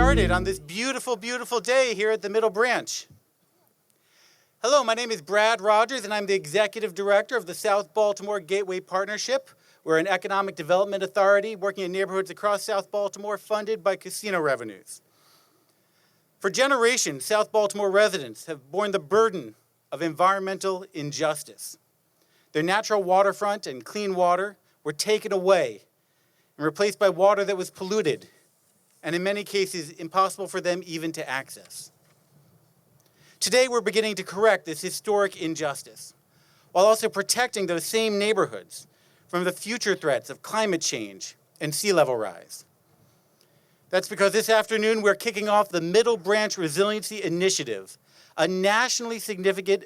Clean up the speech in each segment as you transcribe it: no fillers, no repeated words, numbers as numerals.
started on this beautiful, beautiful day here at the Middle Branch. Hello, my name is Brad Rogers, and I'm the Executive Director of the South Baltimore Gateway Partnership. We're an economic development authority working in neighborhoods across South Baltimore funded by casino revenues. For generations, South Baltimore residents have borne the burden of environmental injustice. Their natural waterfront and clean water were taken away and replaced by water that was polluted, and in many cases, impossible for them even to access. Today, we're beginning to correct this historic injustice, while also protecting those same neighborhoods from the future threats of climate change and sea level rise. That's because this afternoon, we're kicking off the Middle Branch Resiliency Initiative, a nationally significant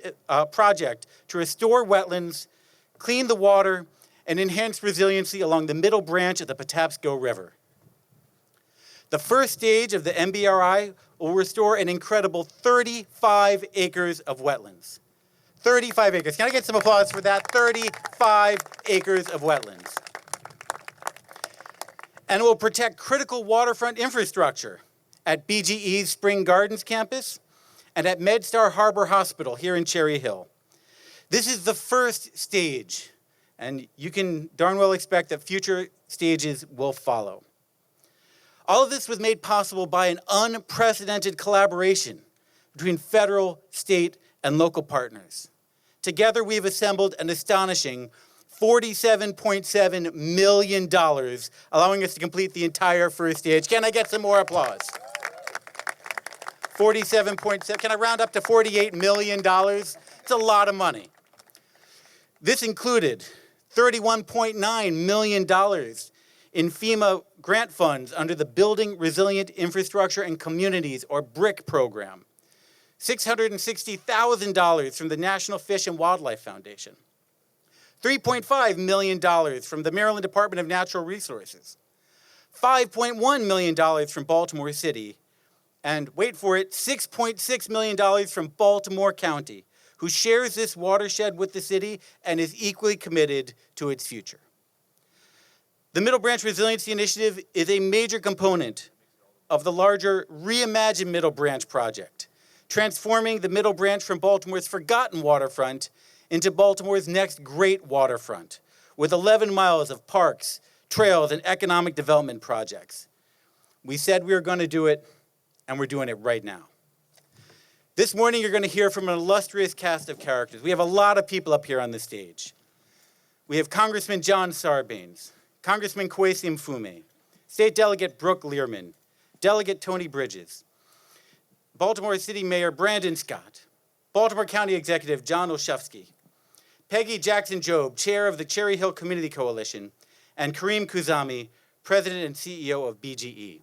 project to restore wetlands, clean the water, and enhance resiliency along the Middle Branch of the Patapsco River. The first stage of the MBRI will restore an incredible 35 acres of wetlands. 35 acres. Can I get some applause for that? 35 acres of wetlands. And it will protect critical waterfront infrastructure at BGE's Spring Gardens campus and at MedStar Harbor Hospital here in Cherry Hill. This is the first stage, and you can darn well expect that future stages will follow. All of this was made possible by an unprecedented collaboration between federal, state, and local partners. Together, we've assembled an astonishing $47.7 million, allowing us to complete the entire first stage. Can I get some more applause? 47.7, can I round up to $48 million? It's a lot of money. This included $31.9 million in FEMA grant funds under the Building Resilient Infrastructure and Communities, or BRIC program, $660,000 from the National Fish and Wildlife Foundation, $3.5 million from the Maryland Department of Natural Resources, $5.1 million from Baltimore City, and wait for it, $6.6 million from Baltimore County, who shares this watershed with the city and is equally committed to its future. The Middle Branch Resiliency Initiative is a major component of the larger Reimagine Middle Branch project, transforming the Middle Branch from Baltimore's forgotten waterfront into Baltimore's next great waterfront, with 11 miles of parks, trails, and economic development projects. We said we were going to do it, and we're doing it right now. This morning, you're going to hear from an illustrious cast of characters. We have a lot of people up here on the stage. We have Congressman John Sarbanes, Congressman Kwesi Mfume, State Delegate Brooke Lehrman, Delegate Tony Bridges, Baltimore City Mayor Brandon Scott, Baltimore County Executive John Olszewski, Peggy Jackson Jobe, Chair of the Cherry Hill Community Coalition, and Kareem Kuzami, President and CEO of BGE.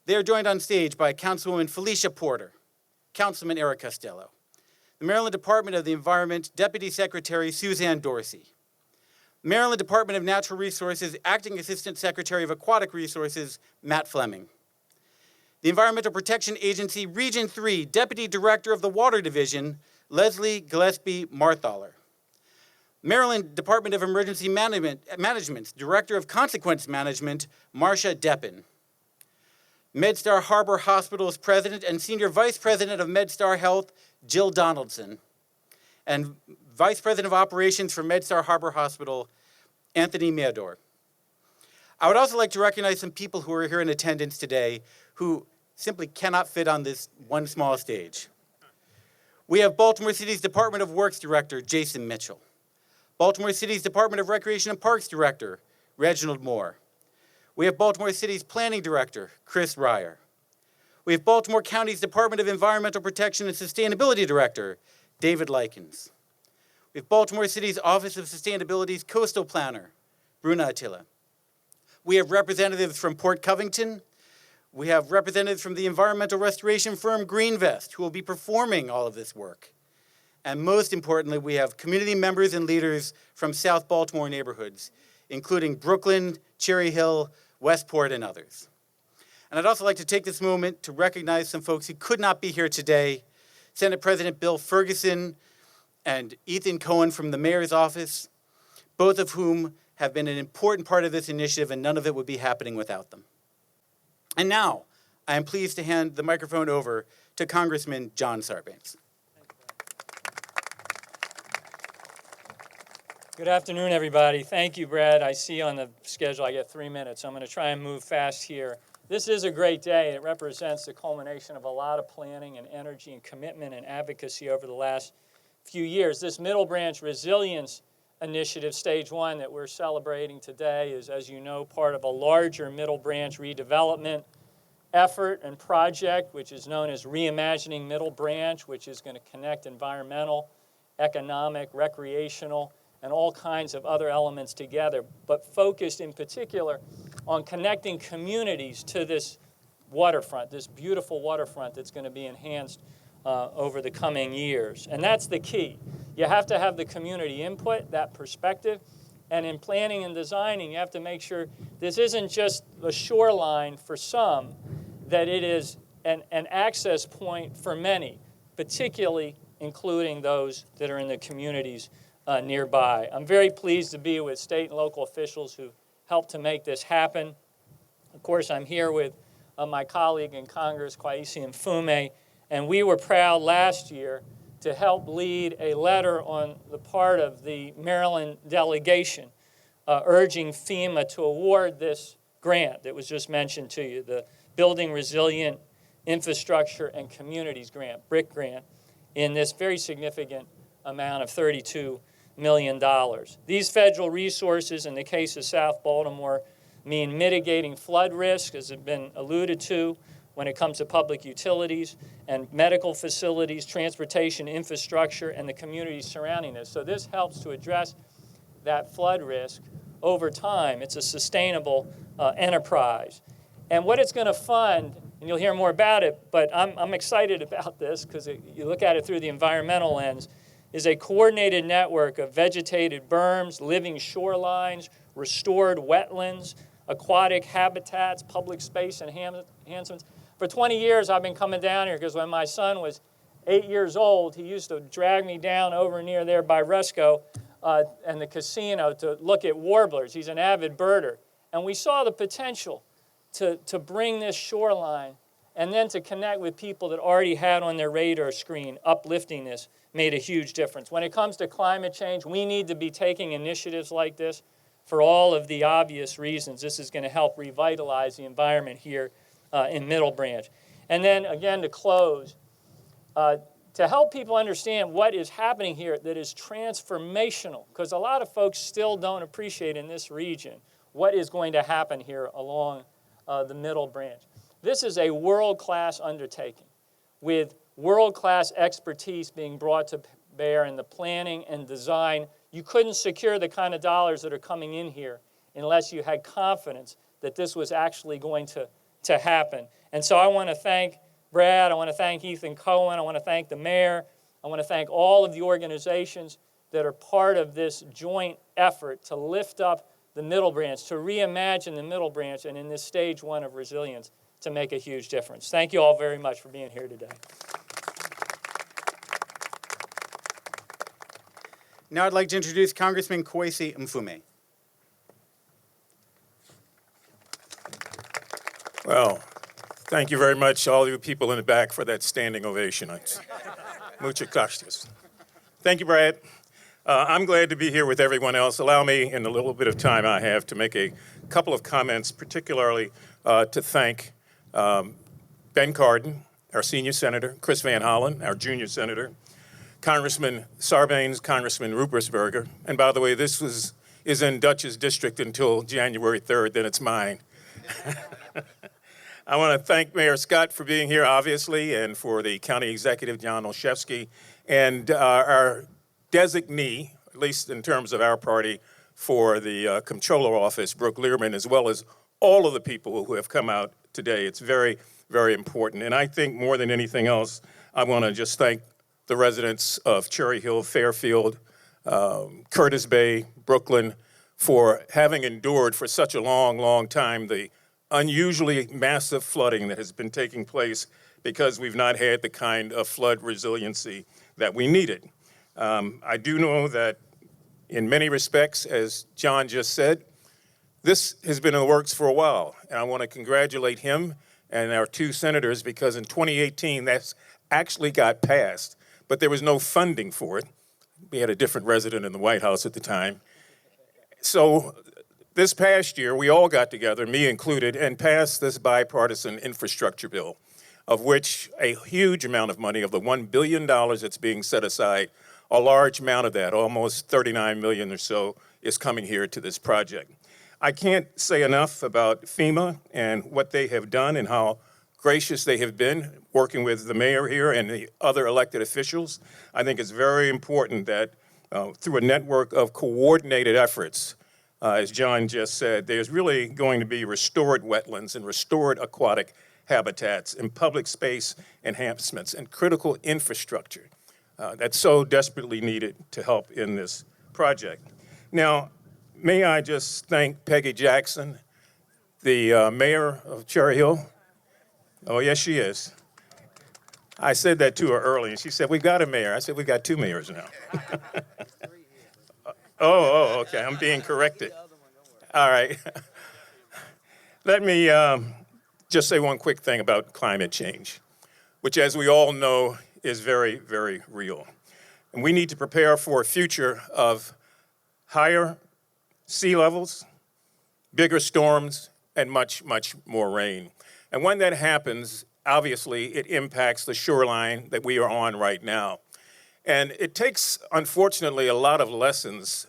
They are joined on stage by Councilwoman Felicia Porter, Councilman Eric Costello, the Maryland Department of the Environment Deputy Secretary Suzanne Dorsey, Maryland Department of Natural Resources Acting Assistant Secretary of Aquatic Resources Matt Fleming, the Environmental Protection Agency Region 3 Deputy Director of the Water Division Leslie Gillespie Marthaler, Maryland Department of Emergency Management's Director of Consequence Management Marcia Deppen, MedStar Harbor Hospital's President and Senior Vice President of MedStar Health, Jill Donaldson, and Vice President of Operations for MedStar Harbor Hospital, Anthony Meador. I would also like to recognize some people who are here in attendance today who simply cannot fit on this one small stage. We have Baltimore City's Department of Works Director, Jason Mitchell, Baltimore City's Department of Recreation and Parks Director, Reginald Moore. We have Baltimore City's Planning Director, Chris Ryer. We have Baltimore County's Department of Environmental Protection and Sustainability Director, David Likens. We have Baltimore City's Office of Sustainability's Coastal Planner, Bruna Attila. We have representatives from Port Covington. We have representatives from the environmental restoration firm Greenvest, who will be performing all of this work. And most importantly, we have community members and leaders from South Baltimore neighborhoods, including Brooklyn, Cherry Hill, Westport, and others. And I'd also like to take this moment to recognize some folks who could not be here today. Senate President Bill Ferguson and Ethan Cohen from the mayor's office, both of whom have been an important part of this initiative, and none of it would be happening without them. And now, I am pleased to hand the microphone over to Congressman John Sarbanes. Good afternoon, everybody. Thank you, Brad. I see on the schedule I get 3 minutes. I'm going to try and move fast here. This is a great day. It represents the culmination of a lot of planning and energy and commitment and advocacy over the last few years. This Middle Branch Resilience Initiative, Stage 1, that we're celebrating today is, as you know, part of a larger Middle Branch redevelopment effort and project, which is known as Reimagining Middle Branch, which is going to connect environmental, economic, recreational, and all kinds of other elements together, but focused in particular on connecting communities to this waterfront, this beautiful waterfront that's going to be enhanced over the coming years. And that's the key. You have to have the community input, that perspective, and in planning and designing, you have to make sure this isn't just a shoreline for some, that it is an access point for many, particularly including those that are in the communities nearby. I'm very pleased to be with state and local officials who helped to make this happen. Of course, I'm here with my colleague in Congress, Kwesi Mfume, and we were proud last year to help lead a letter on the part of the Maryland delegation urging FEMA to award this grant that was just mentioned to you, the Building Resilient Infrastructure and Communities Grant, BRIC grant, in this very significant amount of $32 million. These federal resources, in the case of South Baltimore, mean mitigating flood risk, as has been alluded to, when it comes to public utilities and medical facilities, transportation infrastructure, and the communities surrounding this. So this helps to address that flood risk over time. It's a sustainable enterprise. And what it's going to fund, and you'll hear more about it, but I'm excited about this because you look at it through the environmental lens, is a coordinated network of vegetated berms, living shorelines, restored wetlands, aquatic habitats, public space enhancements. For 20 years, I've been coming down here because when my son was 8 years old, he used to drag me down over near there by Resco and the casino to look at warblers. He's an avid birder. And we saw the potential to bring this shoreline and then to connect with people that already had on their radar screen uplifting this made a huge difference. When it comes to climate change, we need to be taking initiatives like this for all of the obvious reasons. This is going to help revitalize the environment here in Middle Branch. And then again, to close, to help people understand what is happening here that is transformational, because a lot of folks still don't appreciate in this region what is going to happen here along the Middle Branch. This is a world-class undertaking with world-class expertise being brought to bear in the planning and design. You couldn't secure the kind of dollars that are coming in here unless you had confidence that this was actually going to happen. And so I want to thank Brad, I want to thank Ethan Cohen, I want to thank the mayor, I want to thank all of the organizations that are part of this joint effort to lift up the Middle Branch, to reimagine the Middle Branch, and in this stage 1 of resilience, to make a huge difference. Thank you all very much for being here today. Now I'd like to introduce Congressman Kwesi Mfume. Well, thank you very much, all you people in the back, for that standing ovation. Muchas gracias. Thank you, Brad. I'm glad to be here with everyone else. Allow me, in the little bit of time I have, to make a couple of comments, particularly to thank Ben Cardin, our senior senator, Chris Van Hollen, our junior senator, Congressman Sarbanes, Congressman Rupersberger. And by the way, this is in Dutch's district until January 3rd, then it's mine. I want to thank Mayor Scott for being here, obviously, and for the county executive, John Olszewski, and our designee, at least in terms of our party, for the comptroller office, Brooke Lehrman, as well as all of the people who have come out today. It's very, very important. And I think more than anything else, I want to just thank the residents of Cherry Hill, Fairfield, Curtis Bay, Brooklyn, for having endured for such a long, long time the unusually massive flooding that has been taking place because we've not had the kind of flood resiliency that we needed. I do know that in many respects, as John just said, this has been in the works for a while, and I want to congratulate him and our 2 senators, because in 2018, that's actually got passed, but there was no funding for it. We had a different resident in the White House at the time. So this past year, we all got together, me included, and passed this bipartisan infrastructure bill, of which a huge amount of money, of the $1 billion that's being set aside, a large amount of that, almost $39 million or so, is coming here to this project. I can't say enough about FEMA and what they have done and how gracious they have been working with the mayor here and the other elected officials. I think it's very important that through a network of coordinated efforts, as John just said, there's really going to be restored wetlands and restored aquatic habitats and public space enhancements and critical infrastructure that's so desperately needed to help in this project. Now, may I just thank Peggy Jackson, the mayor of Cherry Hill. Oh, yes, she is. I said that to her earlier, and she said, "We've got a mayor." I said, "We've got 2 mayors now." Okay, I'm being corrected. All right. Let me just say one quick thing about climate change, which, as we all know, is very, very real. And we need to prepare for a future of higher sea levels, bigger storms, and much, much more rain. And when that happens, obviously, it impacts the shoreline that we are on right now. And it takes, unfortunately, a lot of lessons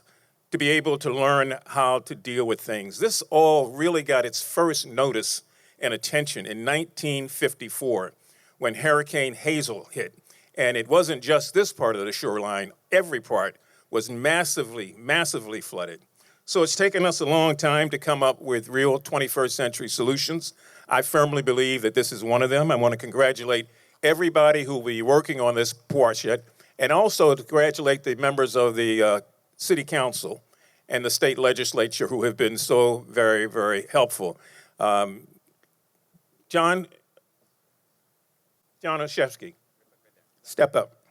to be able to learn how to deal with things. This all really got its first notice and attention in 1954 when Hurricane Hazel hit. And it wasn't just this part of the shoreline. Every part was massively, massively flooded. So it's taken us a long time to come up with real 21st century solutions. I firmly believe that this is one of them. I want to congratulate everybody who will be working on this project, and also to congratulate the members of the City Council and the state legislature who have been so very, very helpful. John Olszewski, step up.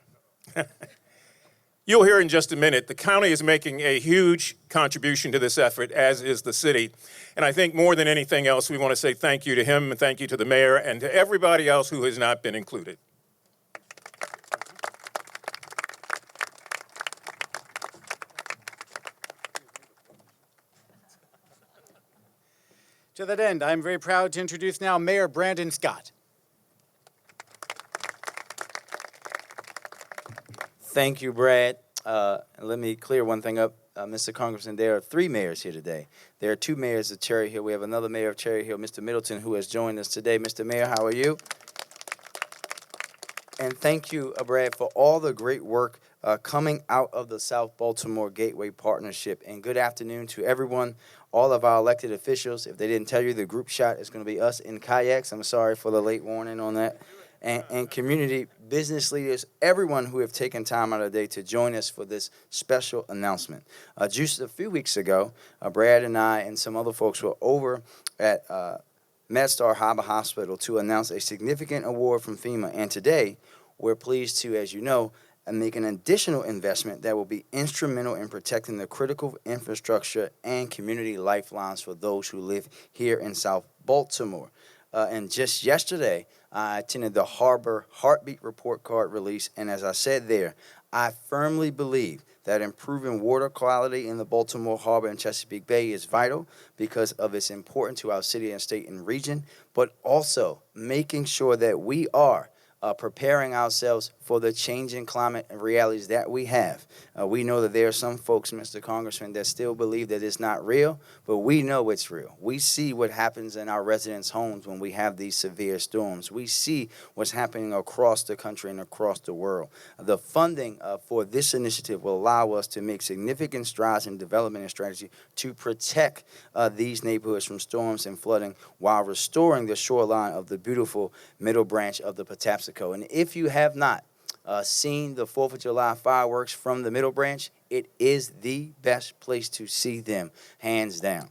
You'll hear in just a minute, the county is making a huge contribution to this effort, as is the city. And I think more than anything else, we want to say thank you to him and thank you to the mayor and to everybody else who has not been included. To that end, I'm very proud to introduce now Mayor Brandon Scott. Thank you, Brad. Let me clear one thing up. Mr. Congressman, there are 3 mayors here today. There are 2 mayors of Cherry Hill. We have another mayor of Cherry Hill, Mr. Middleton, who has joined us today. Mr. Mayor, how are you? And thank you, Brad, for all the great work coming out of the South Baltimore Gateway Partnership. And good afternoon to everyone, all of our elected officials. If they didn't tell you, the group shot is going to be us in kayaks. I'm sorry for the late warning on that. And community business leaders, everyone who have taken time out of the day to join us for this special announcement. Just a few weeks ago, Brad and I and some other folks were over at MedStar Harbor Hospital to announce a significant award from FEMA. And today, we're pleased to, as you know, make an additional investment that will be instrumental in protecting the critical infrastructure and community lifelines for those who live here in South Baltimore. And just yesterday, I attended the Harbor Heartbeat Report Card release, and as I said there, I firmly believe that improving water quality in the Baltimore Harbor and Chesapeake Bay is vital because of its importance to our city and state and region, but also making sure that we are preparing ourselves for the changing climate and realities that we have. We know that there are some folks, Mr. Congressman, that still believe that it's not real, but we know it's real. We see what happens in our residents' homes when we have these severe storms. We see what's happening across the country and across the world. The funding for this initiative will allow us to make significant strides in development and strategy to protect these neighborhoods from storms and flooding while restoring the shoreline of the beautiful middle branch of the Patapsco. And if you have not seen the 4th of July fireworks from the Middle Branch, it is the best place to see them, hands down.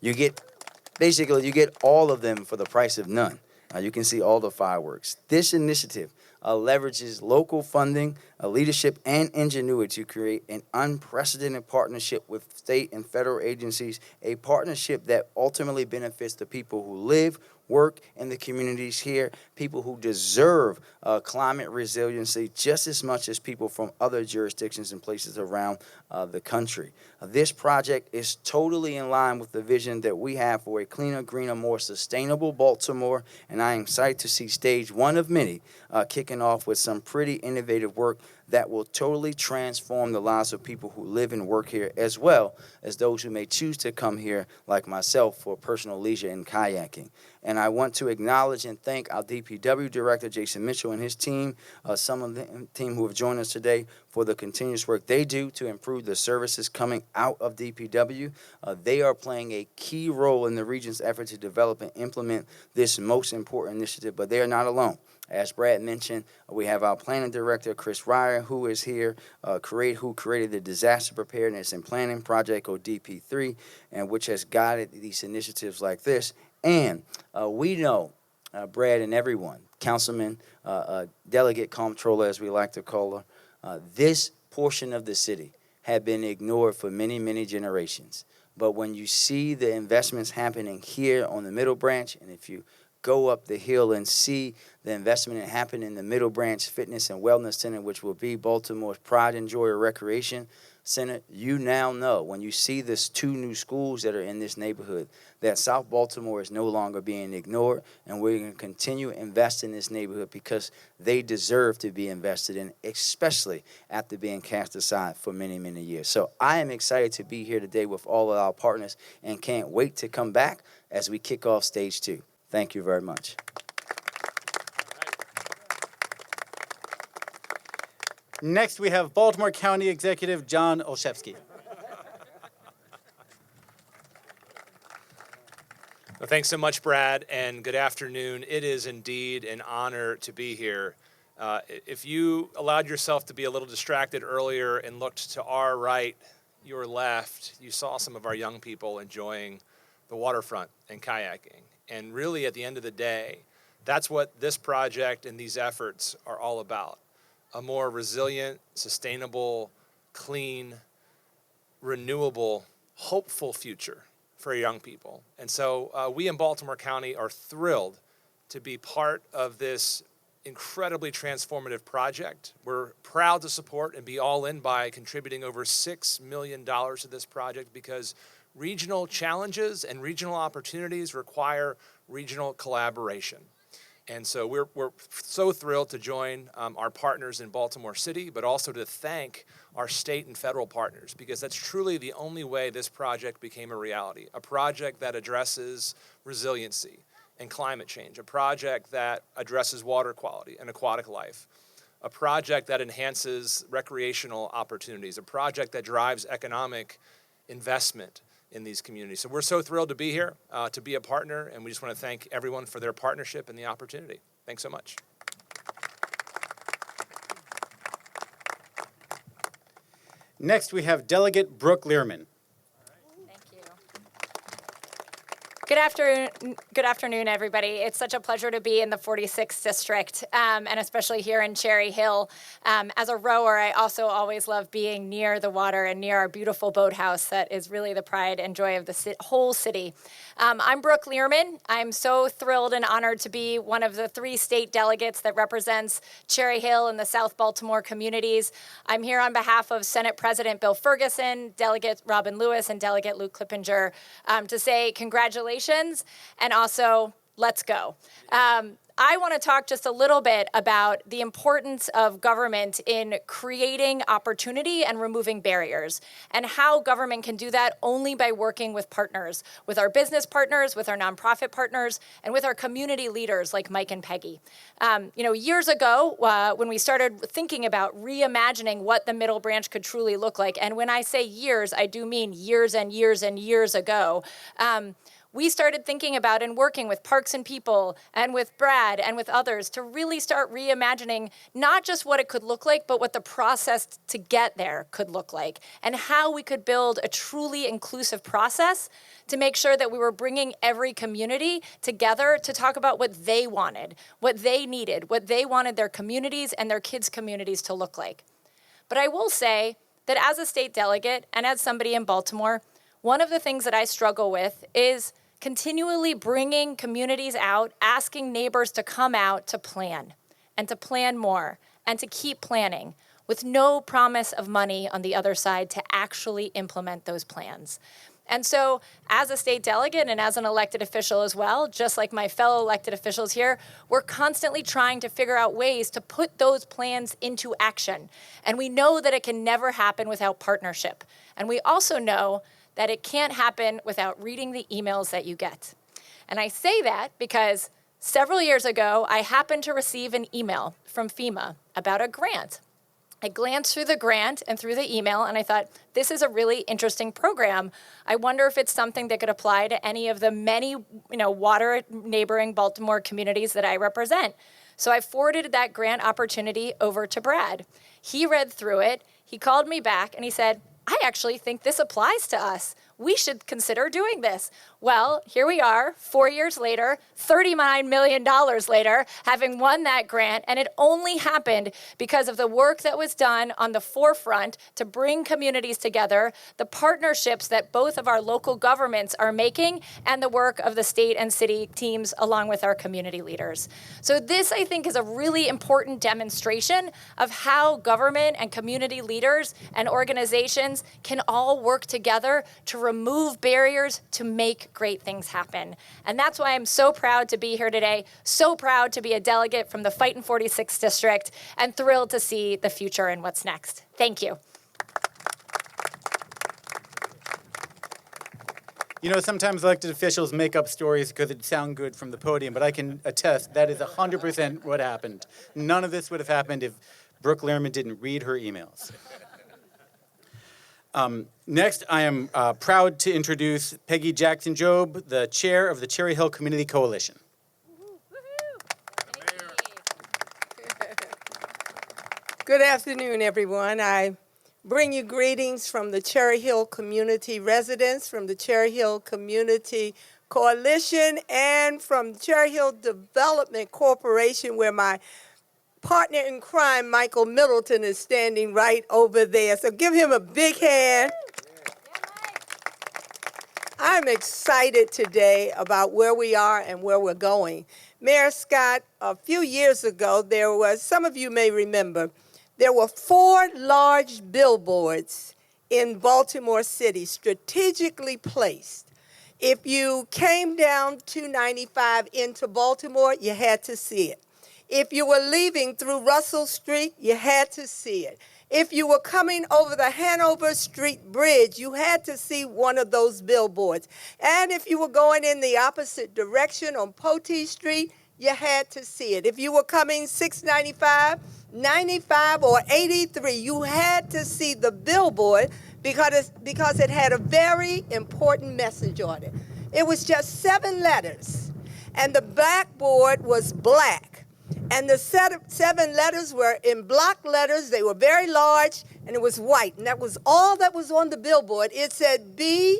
You get all of them for the price of none. You can see all the fireworks. This initiative leverages local funding leadership and ingenuity to create an unprecedented partnership with state and federal agencies, a partnership that ultimately benefits the people who live, work in the communities here, people who deserve climate resiliency just as much as people from other jurisdictions and places around the country. This project is totally in line with the vision that we have for a cleaner, greener, more sustainable Baltimore, and I am excited to see stage one of many kicking off with some pretty innovative work that will totally transform the lives of people who live and work here, as well as those who may choose to come here, like myself, for personal leisure and kayaking. And I want to acknowledge and thank our DPW Director, Jason Mitchell, and his team, some of the team who have joined us today, for the continuous work they do to improve the services coming out of DPW. They are playing a key role in the region's effort to develop and implement this most important initiative, but they are not alone. As Brad mentioned, we have our planning director, Chris Ryer, who is here, who created the Disaster Preparedness and Planning Project, or DP3, and which has guided these initiatives like this. And we know, Brad and everyone, Councilman, Delegate Comptroller, as we like to call her, this portion of the city had been ignored for many, many generations. But when you see the investments happening here on the Middle Branch, and if you go up the hill and see the investment that happened in the Middle Branch Fitness and Wellness Center, which will be Baltimore's pride and joy recreation center, you now know, when you see this 2 new schools that are in this neighborhood, that South Baltimore is no longer being ignored, and we're going to continue to invest in this neighborhood because they deserve to be invested in, especially after being cast aside for many, many years. So I am excited to be here today with all of our partners and can't wait to come back as we kick off stage 2. Thank you very much. Next, we have Baltimore County Executive John Olszewski. Well, thanks so much, Brad, and good afternoon. It is indeed an honor to be here. If you allowed yourself to be a little distracted earlier and looked to our right, your left, you saw some of our young people enjoying the waterfront and kayaking. And really, at the end of the day, that's what this project and these efforts are all about. A more resilient, sustainable, clean, renewable, hopeful future for young people. And so we in Baltimore County are thrilled to be part of this incredibly transformative project. We're proud to support and be all in by contributing over $6 million to this project because regional challenges and regional opportunities require regional collaboration. And so we're so thrilled to join our partners in Baltimore City, but also to thank our state and federal partners, because that's truly the only way this project became a reality. A project that addresses resiliency and climate change, a project that addresses water quality and aquatic life, a project that enhances recreational opportunities, a project that drives economic investment in these communities. So we're so thrilled to be here, to be a partner, and we just want to thank everyone for their partnership and the opportunity. Thanks so much. Next, we have Delegate Brooke Lehrman. Thank you. Good afternoon, everybody. It's such a pleasure to be in the 46th District, and especially here in Cherry Hill. As a rower, I also always love being near the water and near our beautiful boathouse that is really the pride and joy of the whole city. I'm Brooke Lehrman. I'm so thrilled and honored to be one of the 3 state delegates that represents Cherry Hill and the South Baltimore communities. I'm here on behalf of Senate President Bill Ferguson, Delegate Robin Lewis, and Delegate Luke Clippinger to say congratulations and also let's go. I want to talk just a little bit about the importance of government in creating opportunity and removing barriers, and how government can do that only by working with partners, with our business partners, with our nonprofit partners, and with our community leaders like Mike and Peggy. Years ago, when we started thinking about reimagining what the Middle Branch could truly look like, and when I say years, I do mean years and years and years ago, we started thinking about and working with Parks and People and with Brad and with others to really start reimagining not just what it could look like, but what the process to get there could look like, and how we could build a truly inclusive process to make sure that we were bringing every community together to talk about what they wanted, what they needed, what they wanted their communities and their kids' communities to look like. But I will say that as a state delegate and as somebody in Baltimore, one of the things that I struggle with is continually bringing communities out, asking neighbors to come out to plan and to plan more and to keep planning with no promise of money on the other side to actually implement those plans. And so as a state delegate and as an elected official as well, just like my fellow elected officials here, we're constantly trying to figure out ways to put those plans into action. And we know that it can never happen without partnership. And we also know that it can't happen without reading the emails that you get. And I say that because several years ago, I happened to receive an email from FEMA about a grant. I glanced through the grant and through the email, and I thought, this is a really interesting program. I wonder if it's something that could apply to any of the many, water neighboring Baltimore communities that I represent. So I forwarded that grant opportunity over to Brad. He read through it, he called me back, and he said, I actually think this applies to us. We should consider doing this. Well, here we are, 4 years later, $39 million later, having won that grant, and it only happened because of the work that was done on the forefront to bring communities together, the partnerships that both of our local governments are making, and the work of the state and city teams along with our community leaders. So this, I think, is a really important demonstration of how government and community leaders and organizations can all work together to remove barriers to make great things happen. And that's why I'm so proud to be here today, so proud to be a delegate from the Fightin' 46th District, and thrilled to see the future and what's next. Thank you. Sometimes elected officials make up stories because it sounds good from the podium, but I can attest that is 100% what happened. None of this would have happened if Brooke Lehrman didn't read her emails. Next, I am proud to introduce Peggy Jackson-Jobe, the chair of the Cherry Hill Community Coalition. Good afternoon, everyone. I bring you greetings from the Cherry Hill community residents, from the Cherry Hill Community Coalition, and from Cherry Hill Development Corporation, where my partner in crime, Michael Middleton, is standing right over there. So give him a big hand. I'm excited today about where we are and where we're going. Mayor Scott, a few years ago, some of you may remember, there were 4 large billboards in Baltimore City, strategically placed. If you came down 295 into Baltimore, you had to see it. If you were leaving through Russell Street, you had to see it. If you were coming over the Hanover Street Bridge, you had to see one of those billboards. And if you were going in the opposite direction on Potee Street, you had to see it. If you were coming 695, 95, or 83, you had to see the billboard because it had a very important message on it. It was just 7 letters, and the backboard was black. And the 7 letters were in block letters. They were very large, and it was white. And that was all that was on the billboard. It said BELIEVE,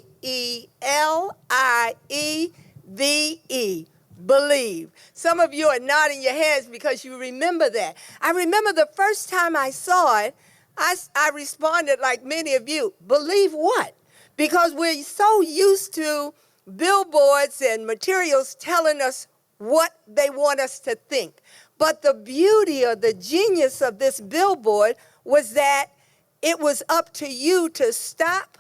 believe. Some of you are nodding your heads because you remember that. I remember the first time I saw it, I responded like many of you, believe what? Because we're so used to billboards and materials telling us what they want us to think. But the beauty or the genius of this billboard was that it was up to you to stop,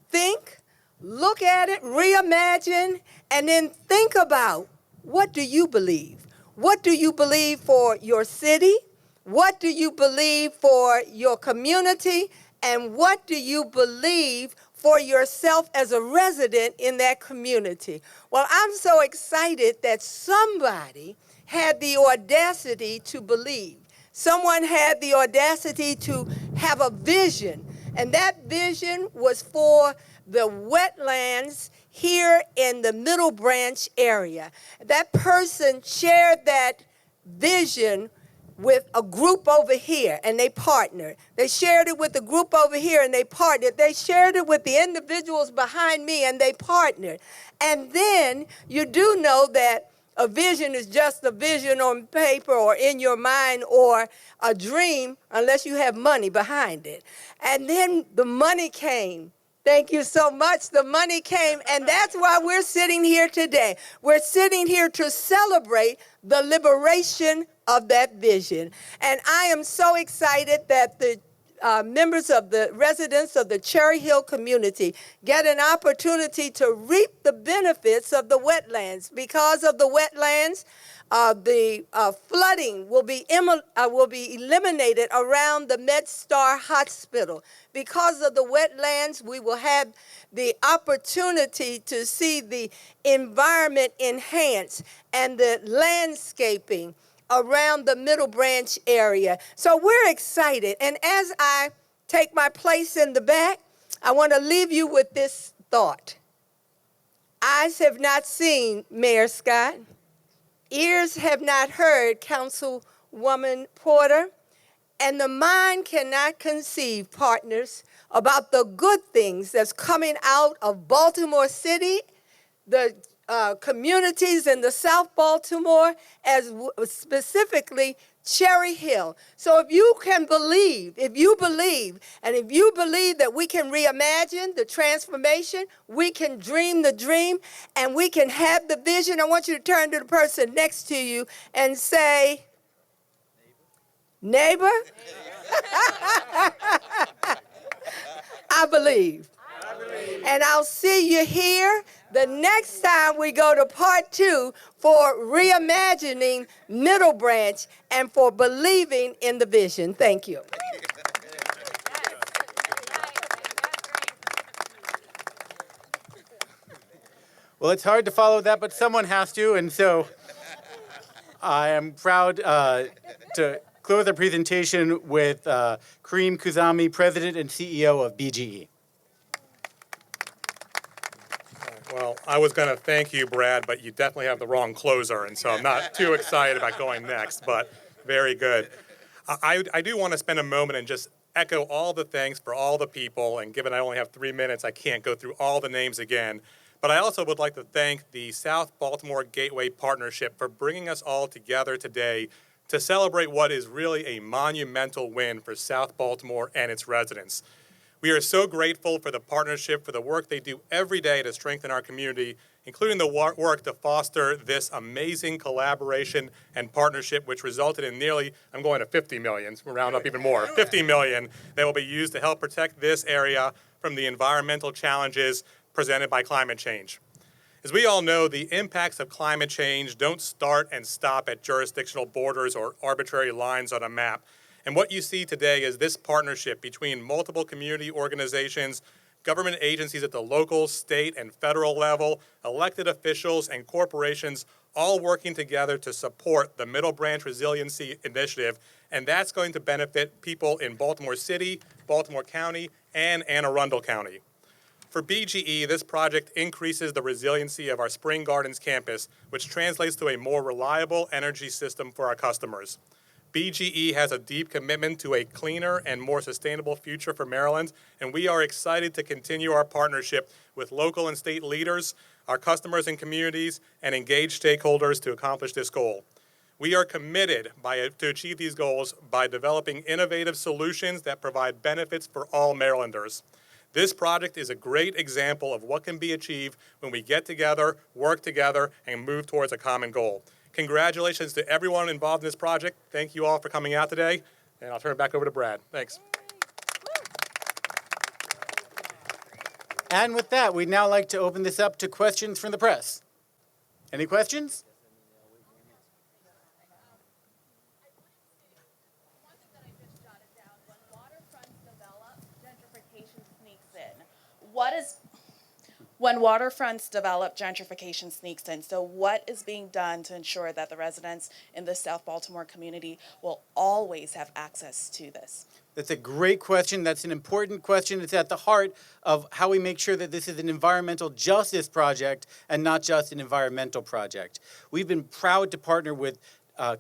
think, look at it, reimagine, and then think about, what do you believe? What do you believe for your city? What do you believe for your community? And what do you believe for yourself as a resident in that community? Well, I'm so excited that somebody had the audacity to believe. Someone had the audacity to have a vision, and that vision was for the wetlands here in the Middle Branch area. That person shared that vision with a group over here, and they partnered. They shared it with the group over here, and they partnered. They shared it with the individuals behind me, and they partnered. And then you do know that A vision is just a vision on paper or in your mind or a dream unless you have money behind it. And then the money came. Thank you so much. The money came, and that's why we're sitting here today. We're sitting here to celebrate the liberation of that vision. And I am so excited that the members of the residents of the Cherry Hill community get an opportunity to reap the benefits of the wetlands. Because of the wetlands, the flooding will be eliminated around the MedStar Hospital. Because of the wetlands, we will have the opportunity to see the environment enhanced and the landscaping around the Middle Branch area. So we're excited. And as I take my place in the back, I want to leave you with this thought. Eyes have not seen, Mayor Scott. Ears have not heard, Councilwoman Porter. And the mind cannot conceive, partners, about the good things that's coming out of Baltimore City, the communities in the South Baltimore, as specifically Cherry Hill. So if you can believe, and if you believe that we can reimagine the transformation, we can dream the dream, and we can have the vision, I want you to turn to the person next to you and say, neighbor? I believe. And I'll see you here the next time we go to part 2 for reimagining Middle Branch and for believing in the vision. Thank you. Well, it's hard to follow that, but someone has to, and so I am proud to close our presentation with Kareem Kuzami, President and CEO of BGE. Well, I was going to thank you, Brad, but you definitely have the wrong closer, and so I'm not too excited about going next, but very good. I do want to spend a moment and just echo all the thanks for all the people, and given I only have 3 minutes, I can't go through all the names again. But I also would like to thank the South Baltimore Gateway Partnership for bringing us all together today to celebrate what is really a monumental win for South Baltimore and its residents. We are so grateful for the partnership, for the work they do every day to strengthen our community, including the work to foster this amazing collaboration and partnership, which resulted in nearly, I'm going to 50 million, we'll round up even more, 50 million that will be used to help protect this area from the environmental challenges presented by climate change. As we all know, the impacts of climate change don't start and stop at jurisdictional borders or arbitrary lines on a map. And what you see today is this partnership between multiple community organizations, government agencies at the local, state, and federal level, elected officials, and corporations all working together to support the Middle Branch Resiliency Initiative. And that's going to benefit people in Baltimore City, Baltimore County, and Anne Arundel County. For BGE, this project increases the resiliency of our Spring Gardens campus, which translates to a more reliable energy system for our customers. BGE has a deep commitment to a cleaner and more sustainable future for Maryland, and we are excited to continue our partnership with local and state leaders, our customers and communities, and engaged stakeholders to accomplish this goal. We are committed to achieve these goals by developing innovative solutions that provide benefits for all Marylanders. This project is a great example of what can be achieved when we get together, work together, and move towards a common goal. Congratulations to everyone involved in this project. Thank you all for coming out today, and I'll turn it back over to Brad. Thanks. And with that, we'd now like to open this up to questions from the press. Any questions? When waterfronts develop, gentrification sneaks in. So what is being done to ensure that the residents in the South Baltimore community will always have access to this? That's a great question. That's an important question. It's at the heart of how we make sure that this is an environmental justice project and not just an environmental project. We've been proud to partner with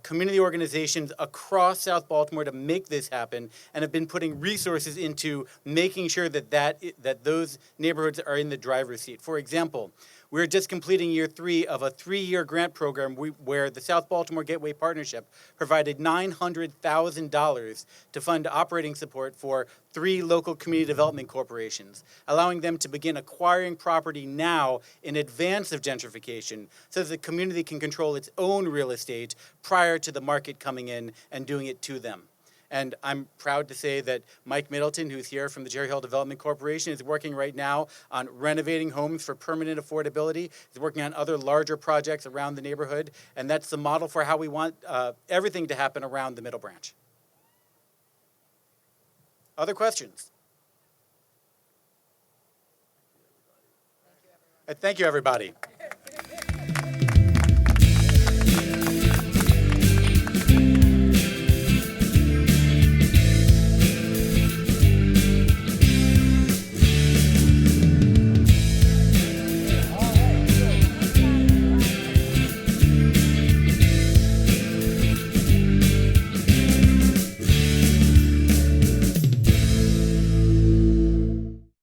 community organizations across South Baltimore to make this happen, and have been putting resources into making sure that those neighborhoods are in the driver's seat. For example, We're just completing year 3 of a 3-year grant program where the South Baltimore Gateway Partnership provided $900,000 to fund operating support for 3 local community development corporations, allowing them to begin acquiring property now in advance of gentrification so that the community can control its own real estate prior to the market coming in and doing it to them. And I'm proud to say that Mike Middleton, who's here from the Jerry Hill Development Corporation, is working right now on renovating homes for permanent affordability. He's working on other larger projects around the neighborhood, and that's the model for how we want everything to happen around the Middle Branch. Other questions? Thank you, everybody.